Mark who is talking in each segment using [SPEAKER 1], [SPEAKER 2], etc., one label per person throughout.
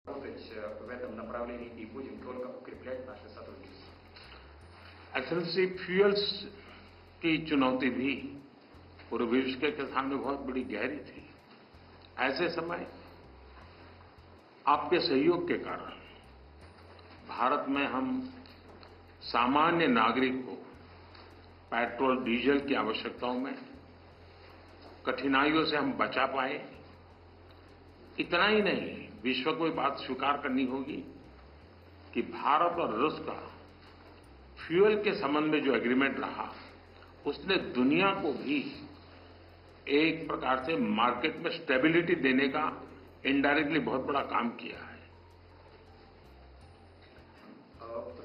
[SPEAKER 1] работать в этом направлении и будем только укреплять наше сотрудничество.
[SPEAKER 2] Excellency, fuels की चुनौती भी पूरे विश्व के सामने बहुत बड़ी गहरी थी। ऐसे समय आपके सहयोग के कारण भारत में हम सामान्य नागरिक को पेट्रोल डीजल की आवश्यकताओं में कठिनाइयों से हम बचा पाए। इतना ही नहीं, विश्व को ये बात स्वीकार करनी होगी कि भारत और रूस का फ्यूल के संबंध में जो एग्रीमेंट रहा, उसने दुनिया को भी एक प्रकार से मार्केट में स्टेबिलिटी देने का इनडायरेक्टली बहुत बड़ा काम किया है।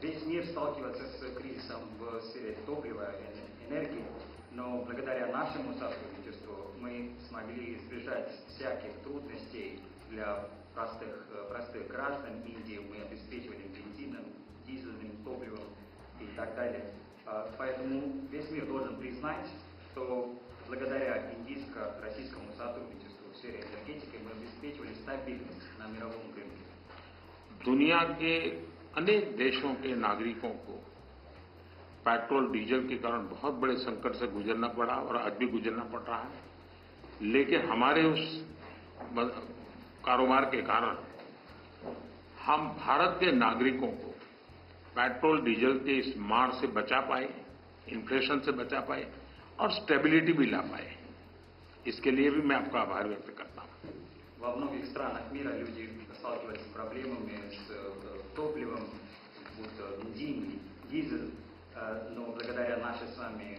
[SPEAKER 1] Весь мир сталкивается с кризисом в сфере топлива и энергии, но благодаря нашему сотрудничеству мы смогли избежать всяких трудностей для простых граждан Индии. Мы обеспечивали бензином, дизельным топливом и так далее. Поэтому весь мир должен признать, что благодаря индийско-российскому сотрудничеству в сфере энергетики мы обеспечивали стабильность на мировом рынке.
[SPEAKER 2] दुनिया के अनेक देशों के नागरिकों को पेट्रोल डीजल के कारण बहुत बड़े संकट से गुजरना पड़ा और आज भी गुजरना पड़ रहा है, लेकिन हमारे उस कारोबार के कारण हम भारत के नागरिकों को पेट्रोल डीजल के इस मार से बचा पाए, इन्फ्लेशन से बचा पाए और स्टेबिलिटी भी ला पाए। इसके लिए भी मैं आपका आभार व्यक्त करता हूं।
[SPEAKER 1] Во многих странах мира люди сталкиваются с проблемами с топливом, будто бензин, дизель, но благодаря нашим с вами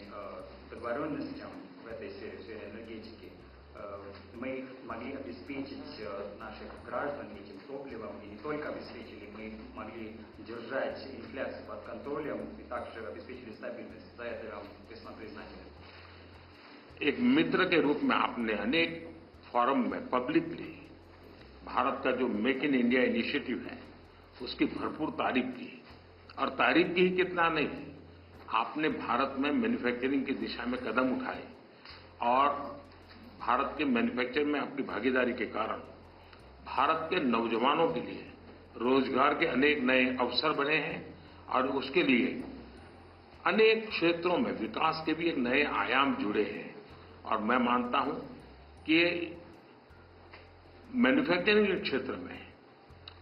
[SPEAKER 1] договоренностям в этой сфере энергетики, мы могли обеспечить наших граждан этим топливом, и не только обеспечили, мы могли держать инфляцию под контролем и также обеспечили стабильность. За это я вам весьма признателен.
[SPEAKER 2] एक मित्र के रूप में आपने अनेक फोरम में पब्लिकली भारत का जो मेक इन इंडिया इनिशिएटिव है, उसकी भरपूर तारीफ की, और तारीफ की ही कितना नहीं, आपने भारत में मैन्युफैक्चरिंग की दिशा में कदम उठाए और भारत के मैन्युफैक्चरिंग में आपकी भागीदारी के कारण भारत के नौजवानों के लिए रोजगार के अनेक नए अवसर बने हैं और उसके लिए अनेक क्षेत्रों में विकास के भी एक नए आयाम जुड़े हैं। और मैं मानता हूं कि मैन्युफैक्चरिंग के क्षेत्र में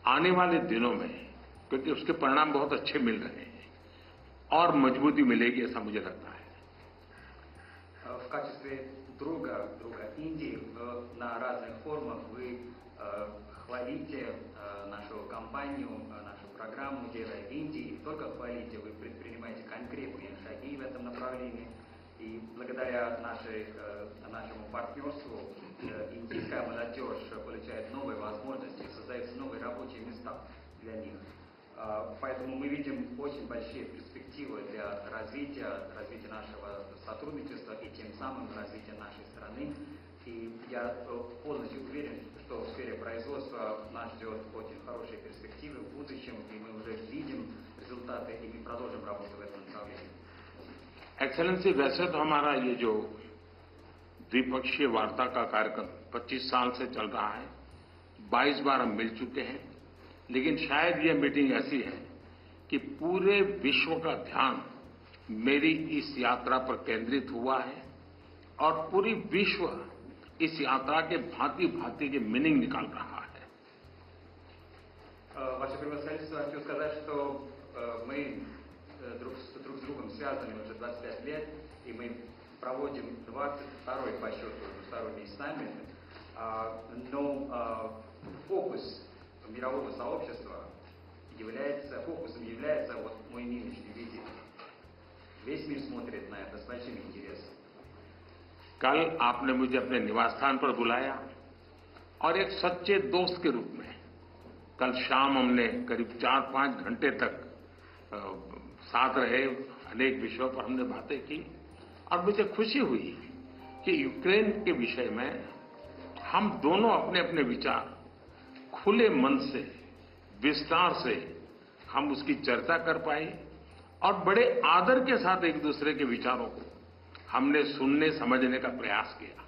[SPEAKER 2] आने वाले दिनों में, क्योंकि उसके परिणाम बहुत अच्छे मिल रहे हैं, और मजबूती मिलेगी, ऐसा मुझे लगता है।
[SPEAKER 1] В качестве друга Индии на разных форумах вы хвалите нашу компанию, нашу программу «Делая в Индии». Не только хвалите, вы предпринимаете конкретные шаги в этом направлении. И благодаря нашему партнерству индийская молодежь получает новые возможности, создаются новые рабочие места для них. Поэтому мы видим очень большие перспективы для развития нашего сотрудничества и тем самым развития нашей страны. И я полностью уверен, что в сфере производства нас ждет очень хорошие перспективы в будущем, и мы уже видим результаты, и мы продолжим работу в этом направлении.
[SPEAKER 2] एक्सेलेंसी, वैसे तो हमारा ये जो द्विपक्षीय वार्ता का कार्यक्रम 25 साल से चल रहा है, 22 बार हम मिल चुके हैं, लेकिन शायद ये मीटिंग ऐसी है कि पूरे विश्व का ध्यान मेरी इस यात्रा पर केंद्रित हुआ है और पूरी विश्व इस यात्रा के भांति-भांति के मीनिंग निकाल रहा है।
[SPEAKER 1] Ваше превосходительство, хочу сказать, что мы друг с другом связаны уже 25 лет, и мы проводим 22-й по счету двусторонний саммит, но фокус мирового сообщества фокусом является вот мой нынешний визит. Весь мир смотрит на это с большим интересом.
[SPEAKER 2] कल आपने मुझे अपने निवास स्थान पर बुलाया और एक सच्चे दोस्त के रूप में कल शाम हमने करीब 4-5 घंटे तक साथ रहे, अनेक विषयों पर हमने बातें की और मुझे खुशी हुई कि यूक्रेन के विषय में हम दोनों अपने अपने विचार खुले मन से, विस्तार से हम उसकी चर्चा कर पाए और बड़े आदर के साथ एक दूसरे के विचारों को हमने सुनने समझने का प्रयास किया।